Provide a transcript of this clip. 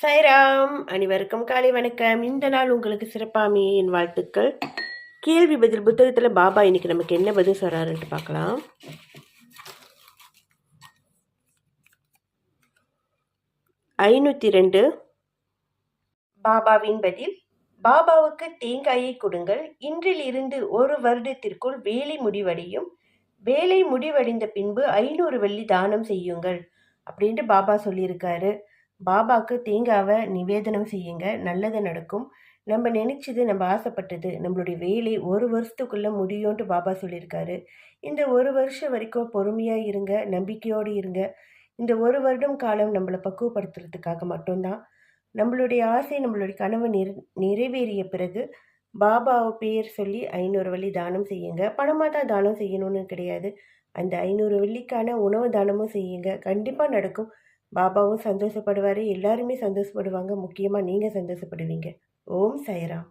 சாய்ராம், அனைவருக்கும் காலை வணக்கம். இந்த நாள் உங்களுக்கு சிறப்பாமே என் வாழ்த்துக்கள். கேள்வி பதில் புத்தகத்தில் பாபா இன்னைக்கு நமக்கு என்ன பதில் சொல்றாருன்ட்டு பார்க்கலாம். ஐநூற்றி 2 பாபாவின் பதில். பாபாவுக்கு தேங்காயை கொடுங்கள். இன்றில் இருந்து 1 வருடத்திற்குள் வேலை முடிவடையும். வேலை முடிவடைந்த பின்பு 500 வெள்ளி தானம் செய்யுங்கள் அப்படின்ட்டு பாபா சொல்லியிருக்காரு. பாபாவுக்கு தேங்காவை நிவேதனம் செய்யுங்க, நல்லது நடக்கும். நம்ம நினைச்சது, நம்ம ஆசைப்பட்டது, நம்மளுடைய வேலை 1 வருஷத்துக்குள்ள முடியும்ட்டு பாபா சொல்லியிருக்காரு. இந்த 1 வருஷம் வரைக்கும் பொறுமையாக இருங்க, நம்பிக்கையோடு இருங்க. இந்த 1 வருடம் காலம் நம்மளை பக்குவப்படுத்துறதுக்காக மட்டும்தான். நம்மளுடைய ஆசை, நம்மளுடைய கனவு நிறைவேறிய பிறகு பாபாவை பேர் சொல்லி 500 வெள்ளி தானம் செய்யுங்க. பணமாக தான் தானம் செய்யணும்னு கிடையாது. அந்த 500 வெள்ளிக்கான உணவு தானமும் செய்யுங்க, கண்டிப்பாக நடக்கும். பாபாவும் சந்தோஷப்படுவார், எல்லாருமே சந்தோஷப்படுவாங்க. முக்கியமாக நீங்கள் சந்தோஷப்படுவீங்க. ஓம் சாய்ராம்.